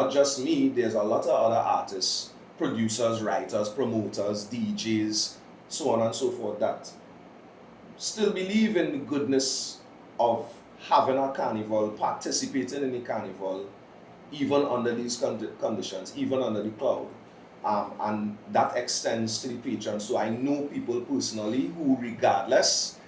not just me, there's a lot of other artists, producers, writers, promoters, DJs, so on and so forth, that still believe in the goodness of having a carnival, participating in the carnival, even under these conditions, even under the cloud. And that extends to the patrons. So I know people personally who, regardless,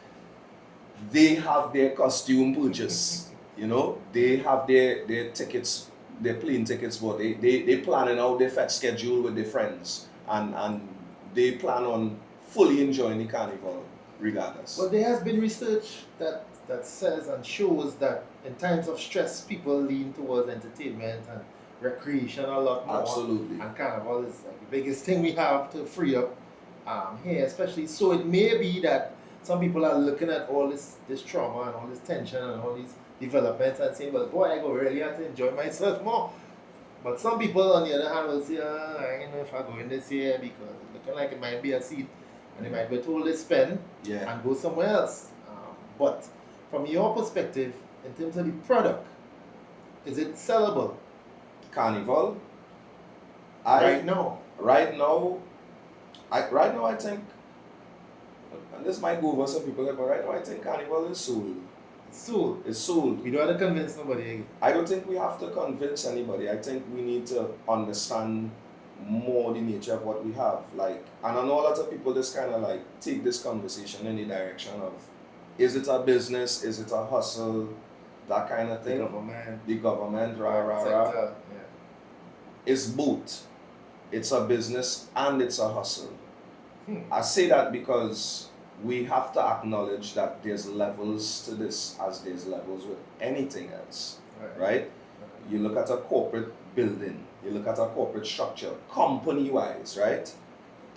they have their costume purchase. They have their tickets, their plane tickets, but they planning out their fete schedule with their friends, and they plan on fully enjoying the carnival regardless. But there has been research that says and shows that in times of stress, people lean towards entertainment and recreation a lot more. Absolutely. And carnival is like the biggest thing we have to free up here, especially. So it may be that some people are looking at all this trauma and all this tension and all these developments and saying, well, boy, I go really have to enjoy myself more. But some people, on the other hand, will say, I don't know if I go in this year because it's looking like it might be a seat and they might be told to spend and go somewhere else. But from your perspective, in terms of the product, is it sellable? Carnival? Right now? Right now, I think, and this might go over some people, but right now I think Carnival is sold. It's sold. We don't have to convince nobody. I don't think we have to convince anybody. I think we need to understand more the nature of what we have. Like, and I know a lot of people just kind of like take this conversation in the direction of, is it a business? Is it a hustle? That kind of thing. The government, rah. Yeah. It's both. It's a business and it's a hustle. I say that because we have to acknowledge that there's levels to this as there's levels with anything else, right? You look at a corporate building, you look at a corporate structure, company-wise, right?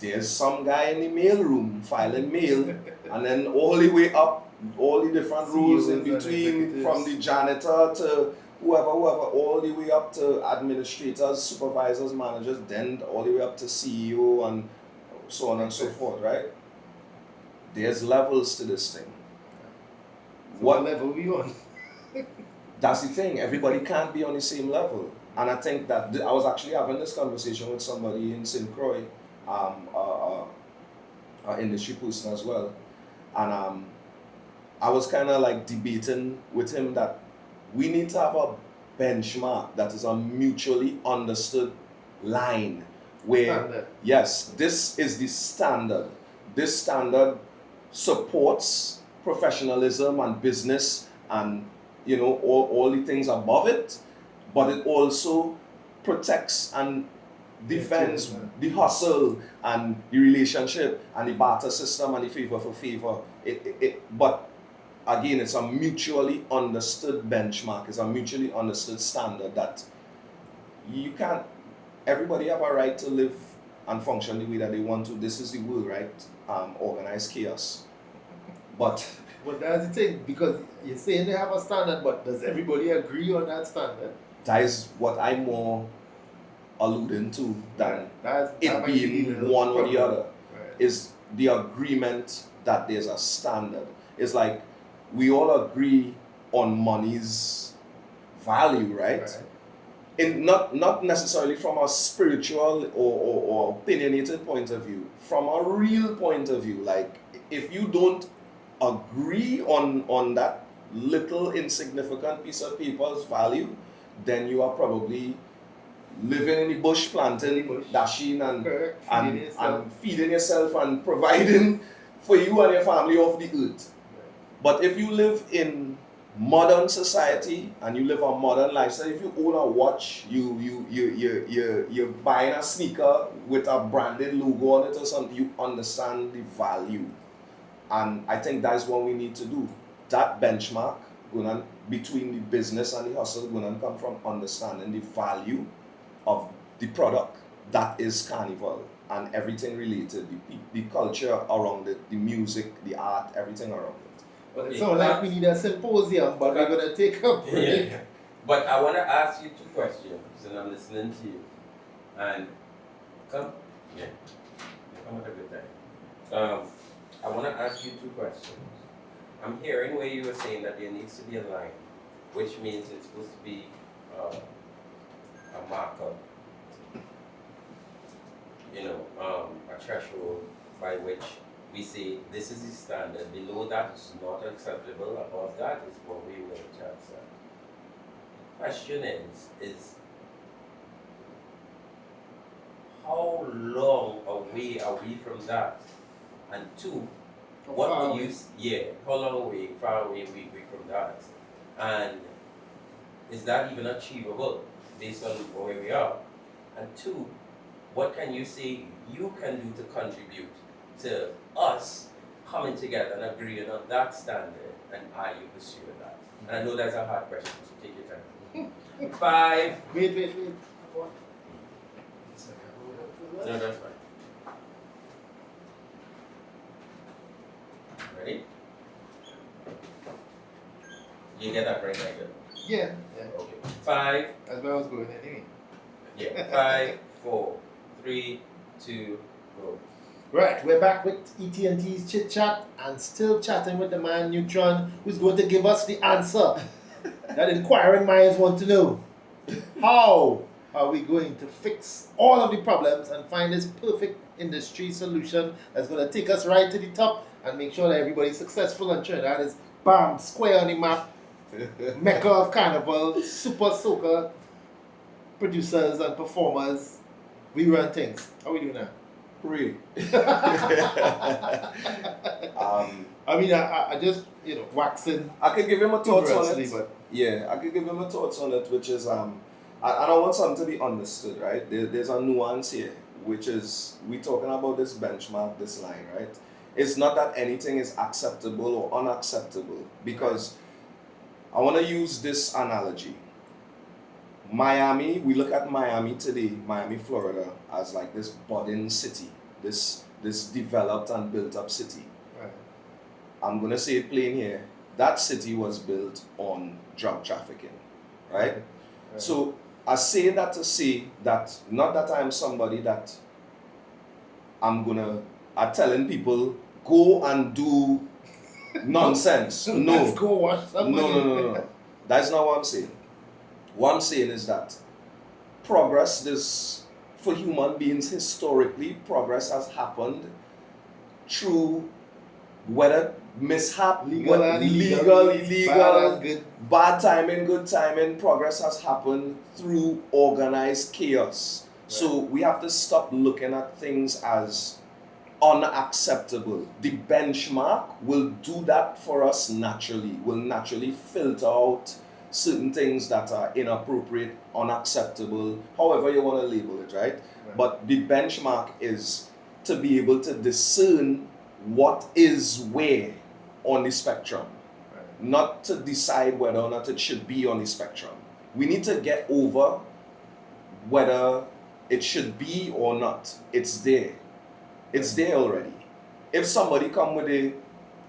There's some guy in the mail room filing mail, and then all the way up, all the different roles in between, from the janitor to whoever, all the way up to administrators, supervisors, managers, then all the way up to CEO and so on and so forth, right? There's levels to this thing. So what level are we on? That's the thing. Everybody can't be on the same level. And I think that I was actually having this conversation with somebody in St. Croix, an industry person as well. And I was kind of like debating with him that we need to have a benchmark that is a mutually understood line where, yes, this is the standard. This standard supports professionalism and business and all the things above it, but it also protects and defends the hustle and the relationship and the barter system and the favor for favor. But again, it's a mutually understood benchmark. It's a mutually understood standard that you can't. Everybody have a right to live and function the way that they want to. This is the world, right? Organized chaos. But that's the thing, because you're saying they have a standard, but does everybody agree on that standard? That is what I'm more alluding to than it being one or the other. Is the agreement that there's a standard. It's like we all agree on money's value, right? Not necessarily from a spiritual or opinionated point of view, from a real point of view. Like, if you don't agree on that little insignificant piece of paper's value, then you are probably living in the bush, planting, dashing and feeding yourself and providing for you and your family off the earth. But if you live in modern society and you live a modern lifestyle, if you own a watch, you're buying a sneaker with a branded logo on it or something, you understand the value. And I think that's what we need to do. That benchmark between the business and the hustle going to come from understanding the value of the product that is Carnival and everything related, the culture around it, the music, the art, everything around it. Well, it sounds like we need a symposium, but we're going to take a break. Yeah. But I want to ask you two questions, and I'm listening to you. And come at a good time. I want to ask you two questions. I'm hearing where you were saying that there needs to be a line, which means it's supposed to be a marker, a threshold by which we say this is the standard. Below that is not acceptable. Above that is what we will accept. Question is how long away are we from that? And two, what do you how long far away are we from that? And is that even achievable based on where we are? And two, what can you say you can do to contribute to us coming together and agreeing on that standard, and are you pursuing that? And I know that's a hard question, so take your time. 5. Wait. No, that's fine. Ready? You get that right, Nigel? Yeah. Okay. 5. That's where I was going anyway. Yeah. 5, 4, 3, 2, go. Right, we're back with ET&T's Chit Chat and still chatting with the man Neutron, who's going to give us the answer that inquiring minds want to know. How are we going to fix all of the problems and find this perfect industry solution that's going to take us right to the top and make sure that everybody's successful and Trinidad is bam, square on the map, mecca of carnival, super soaker producers and performers. We run things. How are we doing now? Pray. I mean, I just, waxing. I could give him a thoughts on it. But Yeah, I could give him a thoughts on it, which is and I want something to be understood, right? There's a nuance here, which is we talking about this benchmark, this line, right? It's not that anything is acceptable or unacceptable, because I want to use this analogy. Miami, we look at Miami today, Miami, Florida, as like this budding city, this developed and built up city. Right. I'm gonna say it plain here. That city was built on drug trafficking, right? Right. So I say that to say that not that I'm somebody that I'm telling people go and do nonsense. No. Let's go watch somebody. No. That's not what I'm saying. What I'm saying is that progress, for human beings historically, progress has happened through whether mishap, legal, illegal, good. bad timing, good timing. Progress has happened through organized chaos. Right. So we have to stop looking at things as unacceptable. The benchmark will do that for us naturally. Will naturally filter out certain things that are inappropriate, unacceptable, however you want to label it, right? But the benchmark is to be able to discern what is where on the spectrum, not to decide whether or not it should be on the spectrum. We need to get over whether it should be or not. It's there. It's there already. If somebody come with a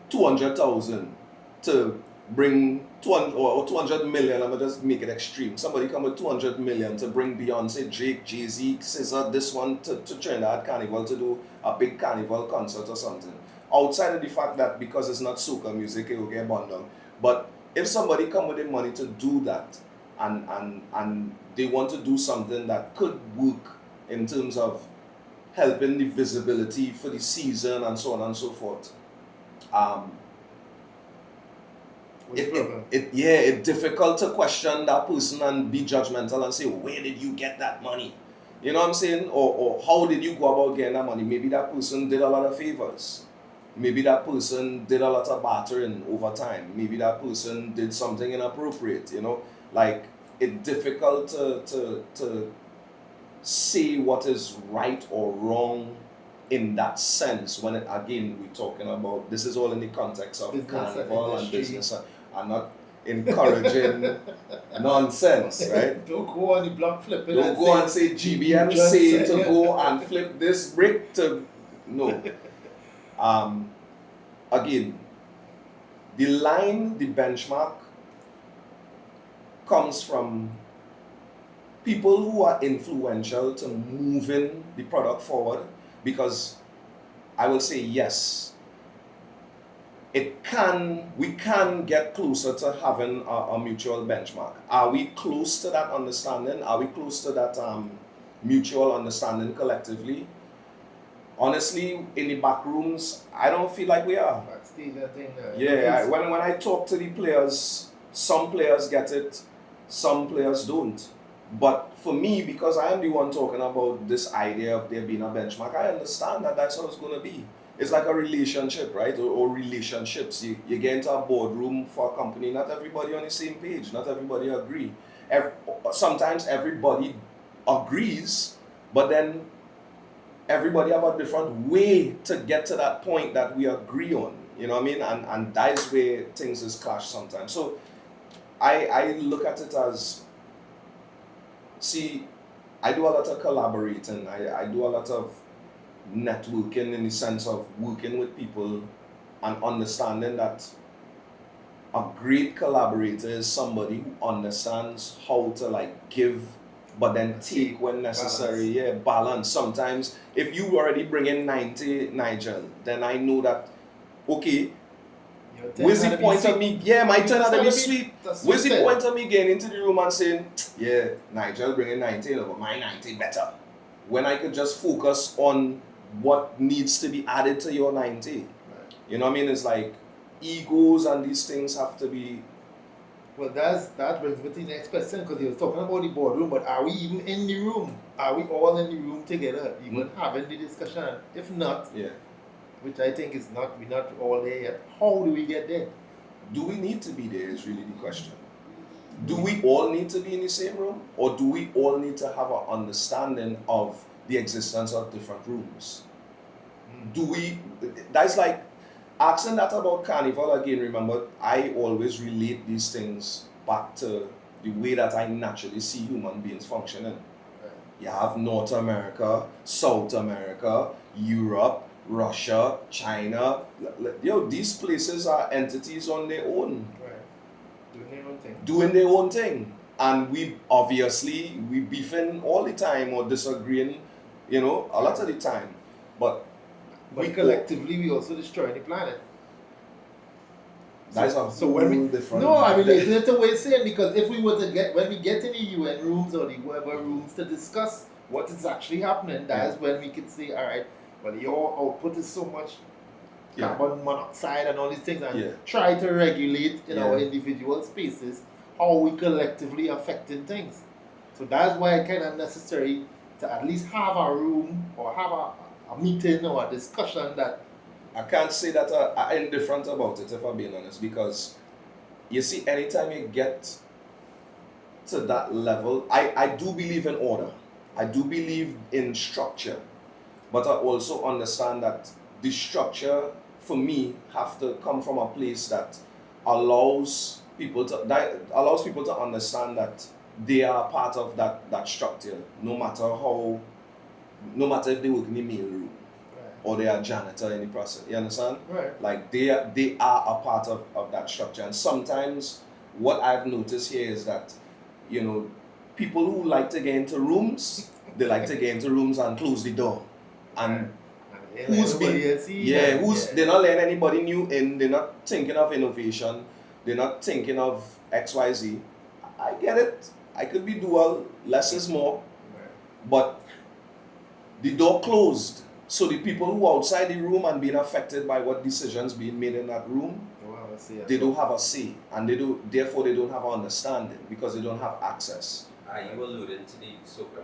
200,000 to bring 200 or 200 million, I'm gonna just make it extreme. Somebody come with 200 million to bring Beyonce, Drake, Jay-Z, SZA, this one to Trinidad Carnival to do a big carnival concert or something. Outside of the fact that because it's not soca music, it will get burned down. But if somebody come with the money to do that and they want to do something that could work in terms of helping the visibility for the season and so on and so forth, it's difficult to question that person and be judgmental and say, where did you get that money? You know what I'm saying? Or how did you go about getting that money? Maybe that person did a lot of favors. Maybe that person did a lot of bartering over time. Maybe that person did something inappropriate, Like, it's difficult to say what is right or wrong in that sense when, again, we're talking about, this is all in the context of business carnival and business. I'm not encouraging nonsense, right? Don't go on the block flipping. Don't go and say GBM say to go and flip this brick to... No. Again, the line, the benchmark comes from people who are influential to moving the product forward, because I will say yes, we can get closer to having a mutual benchmark. Are we close to that understanding? Are we close to that mutual understanding collectively? Honestly, in the back rooms, I don't feel like we are. Backstage, I think. When I talk to the players, some players get it, some players don't. But for me, because I am the one talking about this idea of there being a benchmark, I understand that that's how it's going to be. It's like a relationship, right? Or relationships. You get into a boardroom for a company, not everybody on the same page, not everybody agree. Sometimes everybody agrees, but then everybody have a different way to get to that point that we agree on. You know what I mean? And that is where things is clash sometimes. So I look at it as, see, I do a lot of collaborating. I do a lot of networking in the sense of working with people and understanding that a great collaborator is somebody who understands how to like give but then take when necessary. Balance. Balance. Sometimes if you already bring in 90, Nigel, then I know that, okay, where's the point of me? Yeah, my turn had to be sweet. Where's the point of me getting into the room and saying, yeah, Nigel bringing 90, but my 90 better. When I could just focus on what needs to be added to your 90. Right. You know what I mean? It's like egos and these things have to be. Well, that brings me to the next question, because he was talking about the boardroom, but are we even in the room? Are we all in the room together, even having the discussion? If not, which I think is not, we're not all there yet, how do we get there? Do we need to be there is really the question. Do we all need to be in the same room? Or do we all need to have an understanding of the existence of different rooms? That's like asking that about Carnival again. Remember, I always relate these things back to the way that I naturally see human beings functioning. Right. You have North America, South America, Europe, Russia, China. These places are entities on their own. Right. Doing their own thing. And we beefing all the time or disagreeing, a lot of the time. But collectively, we also destroy the planet. That's so when we different. No, I mean it's a way of saying, because if we were to when we get in the UN rooms or the whatever rooms to discuss what is actually happening, that is when we could say, all right, well, your output is so much carbon monoxide and all these things, and try to regulate in our individual spaces how we collectively affecting things. So that's why it's kind of necessary to at least have a room or have a meeting or a discussion that. I can't say that I'm indifferent about it, if I'm being honest, because you see, anytime you get to that level, I do believe in order. I do believe in structure, but I also understand that the structure, for me, have to come from a place that allows people to understand that they are part of that structure, no matter if they work in the mail room or they are janitor in the process. You understand? Right. Like they are a part of that structure. And sometimes what I've noticed here is that, people who like to get into rooms, they like to get into rooms and close the door. And they're not letting anybody new in, they're not thinking of innovation, they're not thinking of XYZ. I get it. I could be dual, less is more. But the door closed. So the people who are outside the room and being affected by what decisions being made in that room, they don't have a say, and therefore they don't have an understanding because they don't have access. Are you alluding to the soca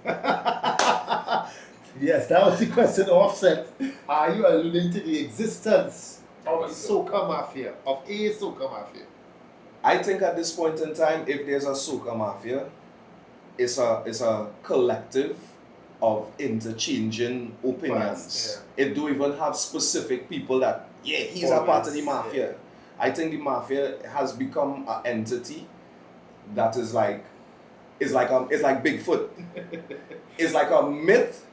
mafia? Yes, that was the question offset. Are you alluding to the existence of the soca mafia, of a soca mafia? I think at this point in time, if there's a soca mafia, it's a collective of interchanging opinions. It don't even have specific people that, he's a part of the mafia. I think the mafia has become an entity that is like, it's like Bigfoot. It's like a myth,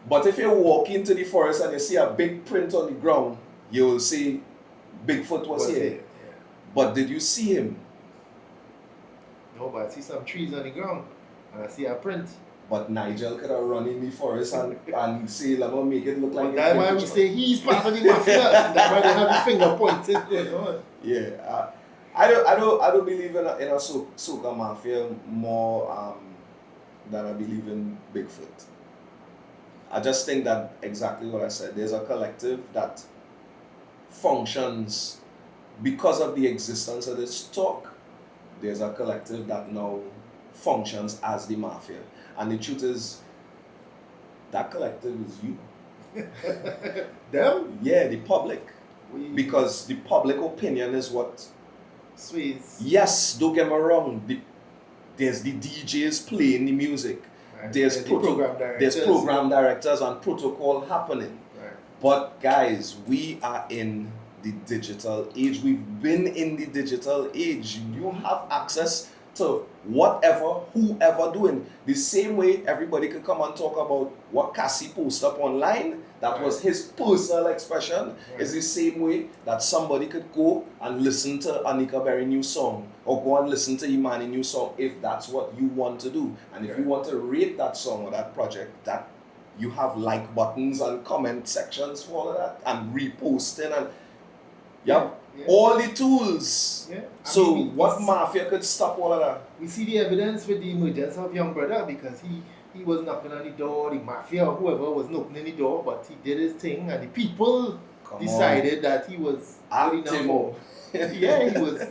but if you walk into the forest and you see a big print on the ground, you will see Bigfoot was here. Yeah. But did you see him? No, but I see some trees on the ground and I see a print. But Nigel could have run in the forest and say, let me make it look like it's That's why we say he's part of the mafia. That's why they have the finger pointing going on. Yeah, I don't believe in a soca mafia more than I believe in Bigfoot. I just think that exactly what I said. There's a collective that functions because of the existence of this talk. There's a collective that now functions as the mafia, and the truth is, that collective is you. Them? Yeah, the public. Because the public opinion is what sways. Yes, don't get me wrong. There's the DJs playing the music. Right. There's program directors and protocol happening. Right. But guys, we are in the digital age. We've been in the digital age. You have access to whatever, whoever doing. The same way everybody could come and talk about what Cassie posted up online, that was his personal expression, is the same way that somebody could go and listen to Anika Berry new song, or go and listen to Imani new song, if that's what you want to do. And if you want to rate that song or that project, that you have like buttons and comment sections for all of that, and reposting, and all the tools. Yeah. So what mafia could stop all of that? We see the evidence with the emergence of Young Brother, because he was knocking on the door, the mafia or whoever was knocking on the door, but he did his thing, and the people decided that he was good enough. Yeah,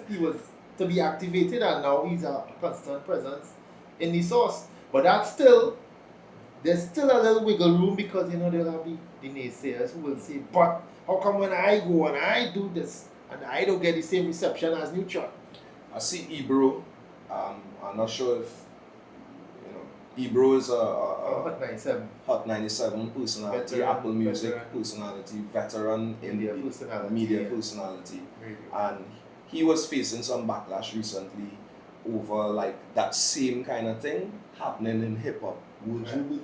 he was to be activated, and now he's a constant presence in the source. But there's still a little wiggle room, because there'll be the naysayers who will say, but how come when I go and I do this and I don't get the same reception as Neutron? I see Ebro. I'm not sure if Ebro is a Hot 97 personality, veteran, Apple Music personality, veteran in media personality. And he was facing some backlash recently over like that same kind of thing happening in hip hop. Would you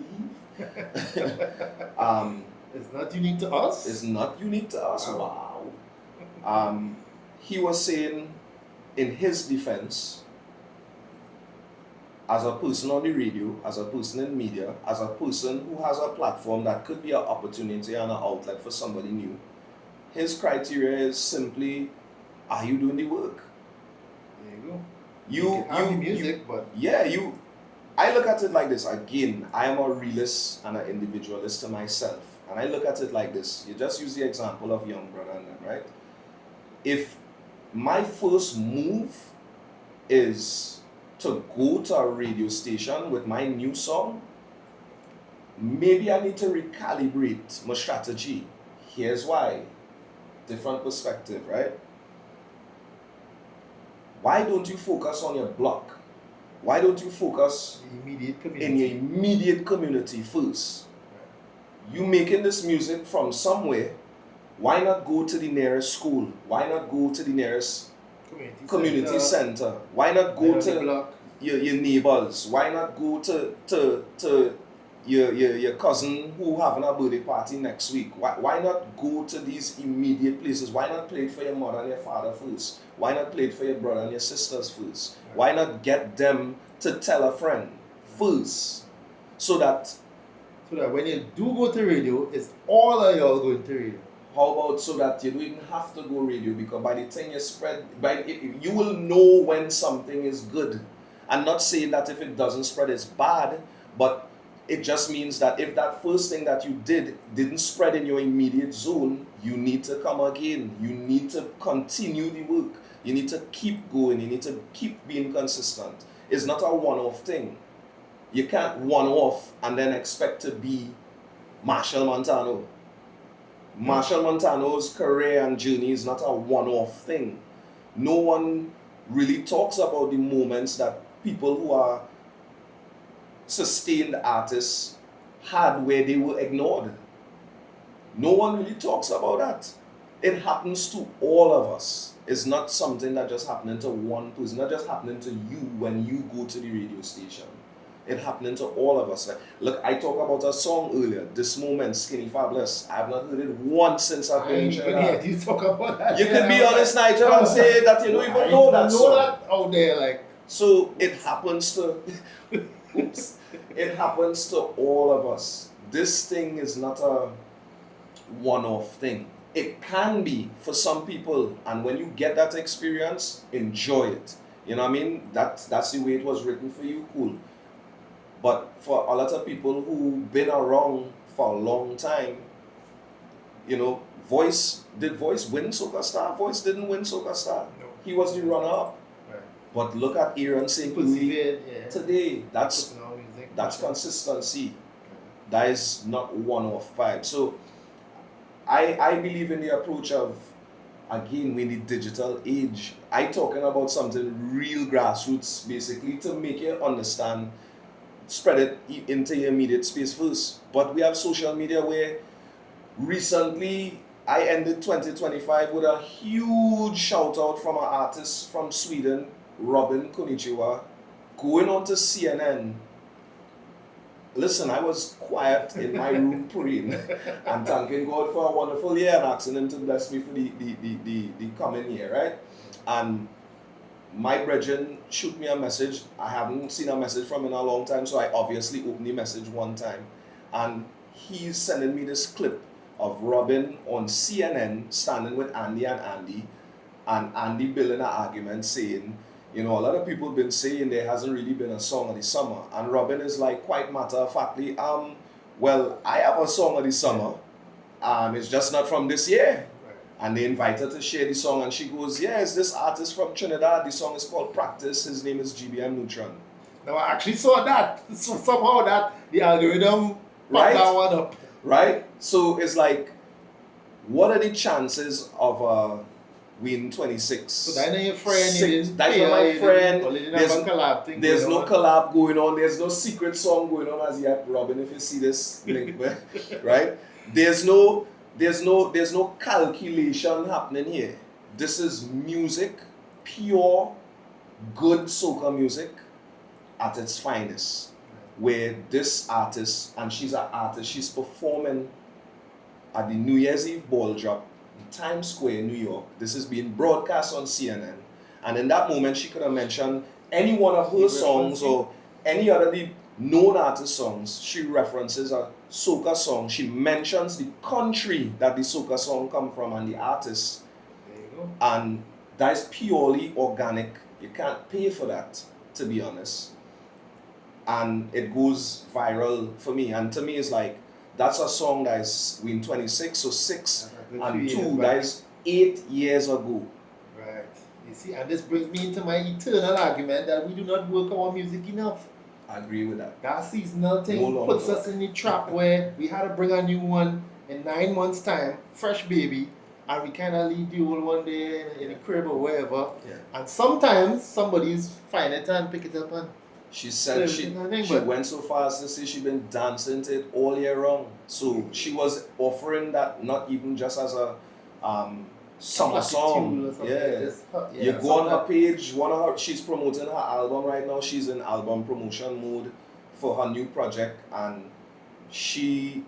believe? It's not unique to us. It's not unique to us. Wow. He was saying, in his defense, as a person on the radio, as a person in media, as a person who has a platform that could be an opportunity and an outlet for somebody new, his criteria is simply, are you doing the work? There you go. You have the music, but I look at it like this. Again, I am a realist and an individualist to myself. And I look at it like this. You just use the example of Young Brother and them, right? If my first move is to go to a radio station with my new song, maybe I need to recalibrate my strategy. Here's why. Different perspective, right? Why don't you focus on your block? Why don't you focus in your immediate community first? You making this music from somewhere, why not go to the nearest school? Why not go to the nearest community center? Why not go to your neighbors? Why not go to your cousin who having a birthday party next week? Why not go to these immediate places? Why not play it for your mother and your father first? Why not play it for your brother and your sisters first? Why not get them to tell a friend first? So that when you do go to radio, it's all of y'all going to radio. How about so that you don't even have to go radio, because by the time you spread, you will know when something is good. I'm not saying that if it doesn't spread it's bad, but it just means that if that first thing that you didn't spread in your immediate zone, you need to come again. You need to continue the work. You need to keep going. You need to keep being consistent. It's not a one-off thing. You can't one-off and then expect to be Marshall Montano. Marshall Montano's career and journey is not a one-off thing. No one really talks about the moments that people who are sustained artists had where they were ignored. No one really talks about that. It happens to all of us. It's not something that just happening to one person. It's not just happening to you when you go to the radio station. It's happening to all of us. Like, look, I talked about a song earlier, This Moment, Skinny Fabulous. I have not heard it once since I've been here. You talk about that. You can be honest, Nigel, and say that you don't even know that song. That out there, like. So it happens to, oops, It happens to all of us. This thing is not a one-off thing. It can be for some people, and when you get that experience, enjoy it. You know what I mean? That's the way it was written for you, cool. But for a lot of people who've been around for a long time, you know, did Voice win Soca Star? Voice didn't win Soca Star. No. He was the runner-up. Right. But look at Aaron St. Louis today. That's consistency. That is not one-off vibe. So I believe in the approach of, again, we need digital age. I talking about something real grassroots, basically, to make you understand, spread it into your immediate space first. But we have social media where recently I ended 2025 with a huge shout out from an artist from Sweden, Robin Konnichiwa, going on to CNN. Listen, I was quiet in my room praying and thanking God for a wonderful year and asking Him to bless me for the coming year, right? And my brethren shoot me a message. I haven't seen a message from him in a long time, so I obviously opened the message one time. And he's sending me this clip of Robin on CNN standing with Andy and Andy building an argument saying, you know, a lot of people have been saying there hasn't really been a song of the summer. And Robin is like quite matter-of-factly, well, I have a song of the summer. It's just not from this year. Right. And they invite her to share the song and she goes, yeah, it's this artist from Trinidad. The song is called Practice. His name is GBM Neutron. Now I actually saw that. So somehow the algorithm Right? that one up. Right? So it's like, what are the chances of win 26? So that ain't your friend. That's not my friend. There's No collab going on. There's no secret song going on as yet, Robin. If you see this link, right? There's no calculation happening here. This is music, pure, good soca music at its finest. Where this artist, and she's an artist, she's performing at the New Year's Eve ball drop in Times Square, New York. This is being broadcast on CNN. And in that moment, she could have mentioned any one of her songs or any other the known artist songs. She references a soca song. She mentions the country that the soca song come from and the artist. There you go. And that is purely organic. You can't pay for that, to be honest. And it goes viral for me. And to me, it's like, that's a song that is in 26, so 6 and 2, that is 8 years ago. Right. You see, and this brings me into my eternal argument that we do not work our music enough. I agree with that. That seasonal thing Hold on puts to us in the trap where we had to bring a new one in 9 months' time, fresh baby, and we kind of leave the old one there in the crib or wherever. Yeah. And sometimes somebody's find it and pick it up and She said she went so far as to say she's been dancing to it all year round. So she was offering that not even just as a summer song. Yeah. You go on her page, she's promoting her album right now. She's in album promotion mode for her new project, and she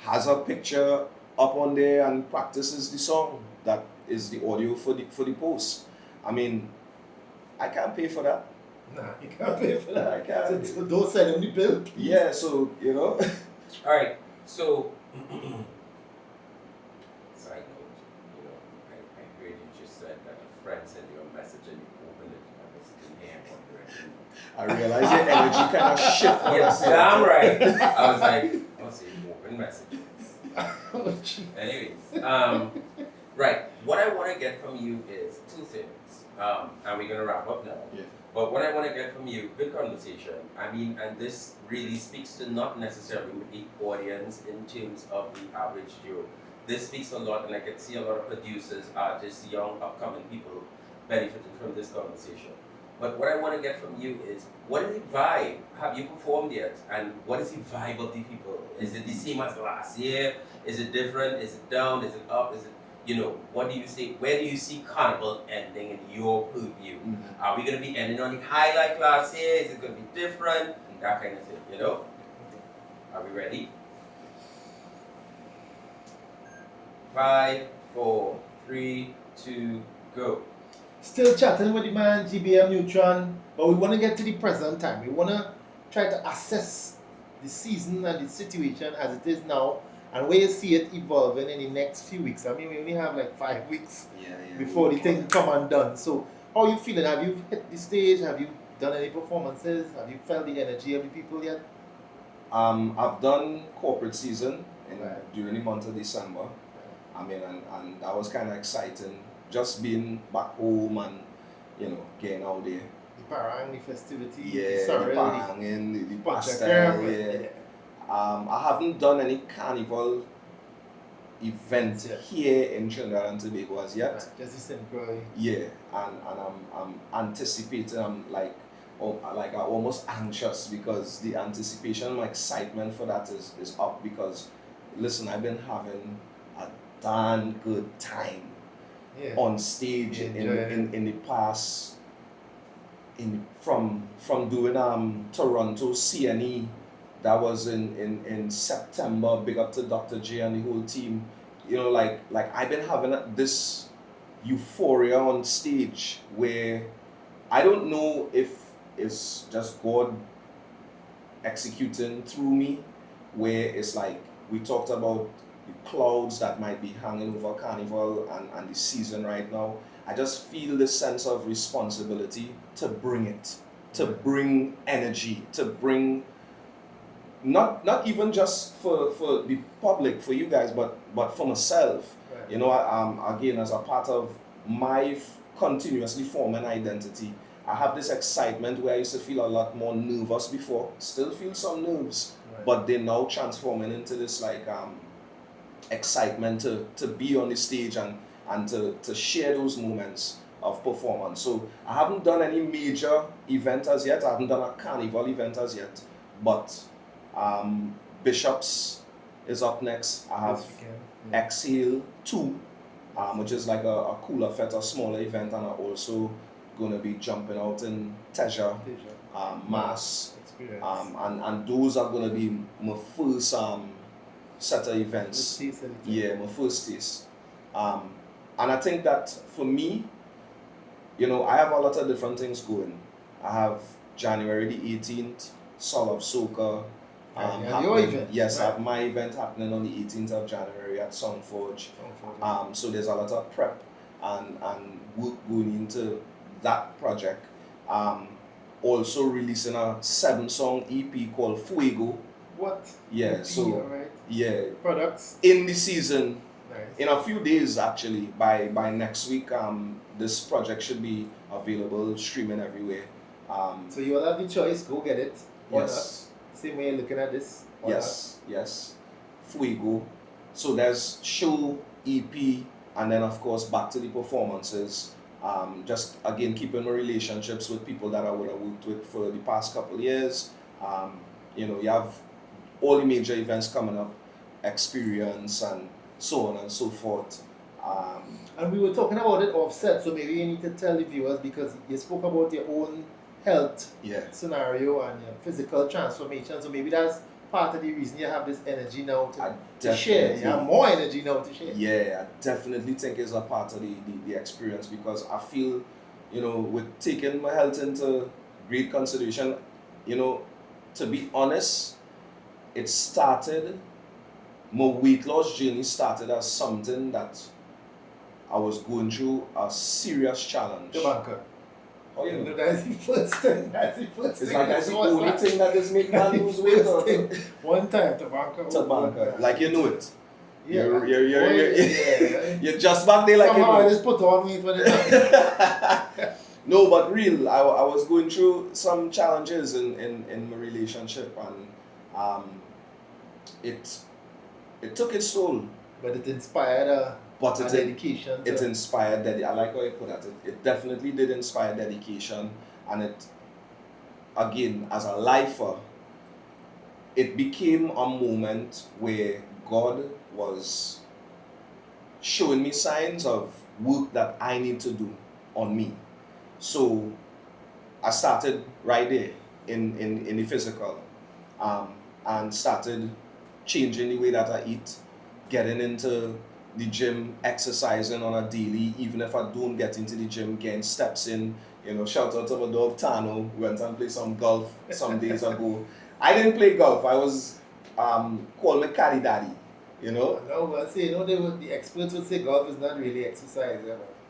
has a picture up on there and practices the song. That is the audio for the post. I mean, I can't pay for that. Nah, you can't pay for that. I can't. So don't send them the bill. Yeah, so, you know. Alright, so side note, you know, I heard you just said that a friend sent you a message and you opened it and it's in here wondering. I realize your energy kind of shift when I Yeah, said damn it. right. I was like, I'll say open messages. Oh, gee. Anyways, right. What I want to get from you is 2 things. And we're gonna wrap up now. Yeah. But what I want to get from you, good conversation. I mean, and this really speaks to not necessarily the audience in terms of the average Joe. This speaks a lot, and I can see a lot of producers, artists, young, upcoming people benefiting from this conversation. But what I want to get from you is, what is the vibe? Have you performed yet? And what is the vibe of the people? Is it the same as last year? Is it different? Is it down? Is it up? Is it, you know, what do you see? Where do you see Carnival ending in your purview? Mm-hmm. Are we going to be ending on the high like last year? Is it going to be different? That kind of thing, you know? Are we ready? 5, 4, 3, 2, go. Still chatting with the man GBM Neutron, but we want to get to the present time. We want to try to assess the season and the situation as it is now, and where you see it evolving in the next few weeks. I mean, we only have like 5 weeks before the thing come undone. So, how are you feeling? Have you hit the stage? Have you done any performances? Have you felt the energy of the people yet? I've done corporate season Right. during the month of December. I mean, and that was kind of exciting. Just being back home and, getting out there. The parang, the festivity, Yeah, the the sorrel, parang, the punch a pastel, caramel, yeah. I haven't done any carnival event Yeah. here in Trinidad and Tobago as yet. Right, just the synchrony. Yeah, and I'm anticipating. I'm like I'm almost anxious because the anticipation, my excitement for that is up because, listen, I've been having a darn good time Yeah. on stage You in enjoy it. the past. From doing Toronto CNE, that was in September. Big up to Dr. J and the whole team. Like I've been having this euphoria on stage where I don't know if it's just God executing through me, where it's like we talked about the clouds that might be hanging over Carnival and the season right now. I just feel this sense of responsibility to bring it, to bring energy, to bring not even just for the public, for you guys, but for myself. Right. Again, as a part of my continuously forming identity, I have this excitement where I used to feel a lot more nervous before. Still feel some nerves, Right. but they're now transforming into this like excitement to be on the stage and to share those moments of performance. So I haven't done any major event as yet. I haven't done a carnival event as yet, but Bishops is up next. I have This weekend. Yeah. Exhale 2, which is like a cooler fet, a smaller event, and I'm also going to be jumping out in Teja, Mass, Experience. and those are going to be my first set of events. The taste of the Yeah, my first taste. And I think that for me, I have a lot of different things going. I have January the 18th, Soul of Soca. Your event. Yes, Right. I have my event happening on the 18th of January at Soundforge. So there's a lot of prep and work going into that project. Also releasing a 7-song EP called Fuego. What? Yeah, EP, so alright. yeah, Products. in the season. Nice. In a few days, actually, by next week, this project should be available, streaming everywhere. So you all have the choice, go get it. Or Yes. not. Same way you're looking at this. Or Yes. Fuego. So there's show, EP, and then of course back to the performances. Just again keeping my relationships with people that I would have worked with for the past couple of years. You have all the major events coming up, experience and so on and so forth. And we were talking about it offset, so maybe you need to tell the viewers because you spoke about your own health scenario and your physical transformation. So maybe that's part of the reason you have this energy now to share. You have more energy now to share. Yeah, I definitely think it's a part of the experience because I feel, with taking my health into great consideration, to be honest, my weight loss journey started as something that I was going through a serious challenge. The banker. Oh, you know? No, that's the first thing. That's it's like that's the only thing that is making man lose weight. One time, tobacco. Like you know it. Yeah. You're just back there like somehow you know. I just put on weight when it No, but real. I was going through some challenges in my relationship and it took its toll. But it inspired a dedication. It inspired I like how you put that. It definitely did inspire dedication, and it, again, as a lifer, it became a moment where God was showing me signs of work that I need to do on me. So I started right there in the physical, and started changing the way that I eat, getting into the gym, exercising on a daily, even if I don't get into the gym, getting steps in. Shout out to my dog Tano, went and played some golf some days ago. I didn't play golf. I was called me caddy daddy. No, but say, the experts would say golf is not really exercise.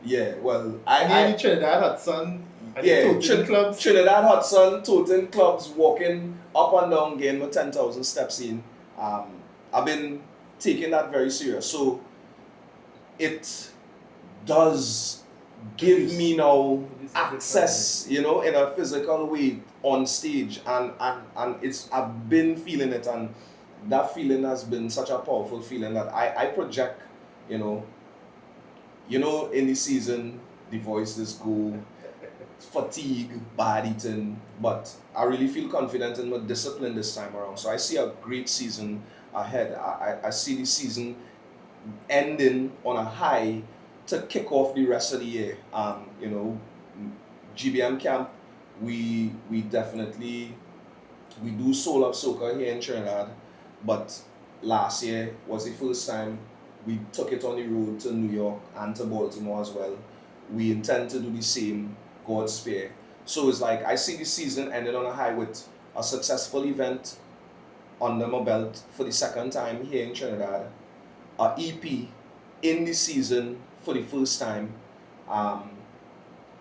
Yeah, well, I Trinidad Hudson, and clubs. Trinidad Hudson, toting clubs, walking up and down, getting my 10,000 steps in. I've been taking that very serious. So it does give me now access, in a physical way on stage, and I've been feeling it, and that feeling has been such a powerful feeling that I project, in the season the voices go, fatigue, bad eating, but I really feel confident in my discipline this time around. So I see a great season ahead. I see the season ending on a high to kick off the rest of the year. GBM camp, we definitely do soul of soccer here in Trinidad, but last year was the first time we took it on the road to New York and to Baltimore as well. We intend to do the same, God's spare. So it's like I see the season ending on a high with a successful event under my belt for the second time here in Trinidad, a EP in the season for the first time,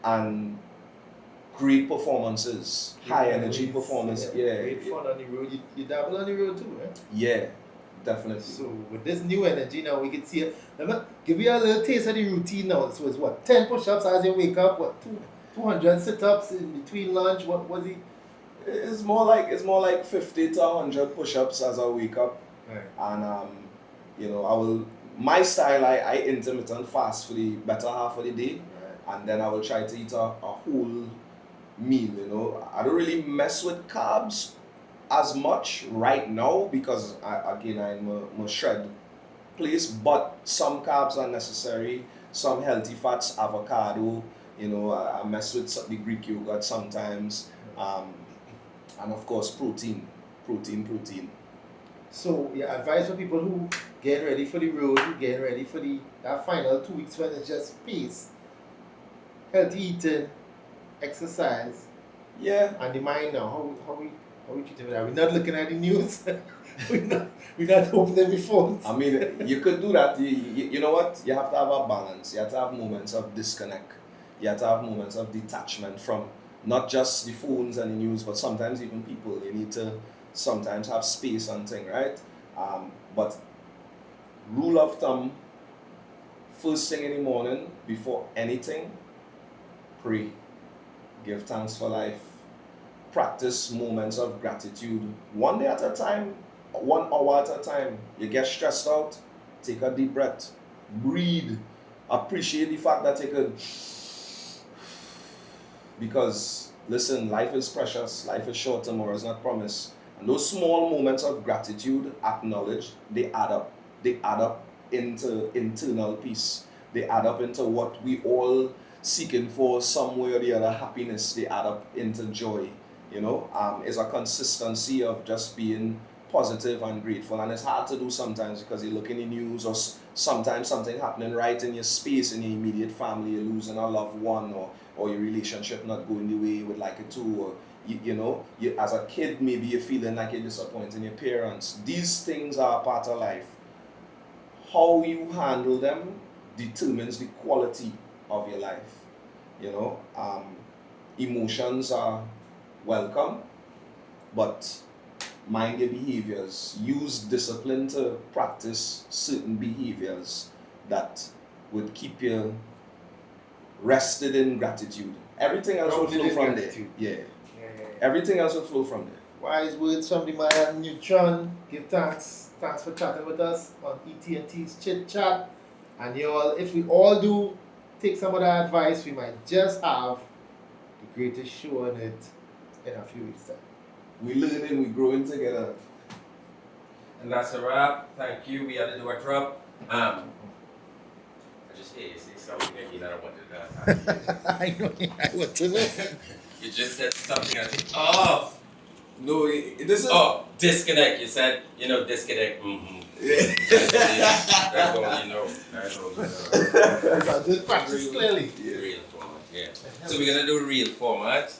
and great performances, high energy performance. Yeah, great fun on the road. You dabble on the road too, right? Yeah, definitely. So with this new energy now, we can see it. Give you a little taste of the routine now. So it's what, 10 push-ups as you wake up, 200 sit-ups in between lunch. What was it? It's more like 50 to 100 push-ups as I wake up, right. And my style, I intermittent fast for the better half of the day, right. And then I will try to eat a whole meal. I don't really mess with carbs as much right now because I'm in a shred place, but some carbs are necessary, some healthy fats, avocado, I mess with the Greek yogurt sometimes, and of course protein. So your advice for people who getting ready for the road, who getting ready for that final 2 weeks when it's just pace, healthy eating, exercise, and the mind now. How we treating that? We're not looking at the news. we're not opening the phones. I mean, you could do that. You know what? You have to have a balance. You have to have moments of disconnect. You have to have moments of detachment from not just the phones and the news, but sometimes even people. You need to sometimes have space and thing, right? But rule of thumb, first thing in the morning, before anything, pray. Give thanks for life. Practice moments of gratitude. 1 day at a time, 1 hour at a time. You get stressed out, take a deep breath. Breathe. Appreciate the fact that you could. Because, listen, life is precious. Life is short. Tomorrow is not promised. And those small moments of gratitude, acknowledge, they add up. They add up into internal peace. They add up into what we all seeking for, some way or the other, happiness. They add up into joy. It's a consistency of just being positive and grateful. And it's hard to do sometimes because you look in the news, or sometimes something happening right in your space, in your immediate family, you're losing a loved one, or your relationship not going the way you would like it to, or you as a kid, maybe you're feeling like you're disappointing your parents. These things are a part of life. How you handle them determines the quality of your life. Emotions are welcome, but mind your behaviors. Use discipline to practice certain behaviors that would keep you rested in gratitude. Everything else will flow from there. Yeah. Everything else will flow from there. Wise words from the man Neutron. Give thanks. Thanks for chatting with us on ET&T's Chit Chat. And y'all, if we all do take some of that advice, we might just have the greatest show on it in a few weeks' time. We learning, we growing together. And that's a wrap. Thank you. We had to do a drop. I just hear you say something again that I wanted to I know I want to know. You just said something I said, oh! No, this is... Oh, disconnect. You said, disconnect. Mm-hmm. Yeah. That's all you know. good practice clearly. Real format, yeah. So we're gonna do real format.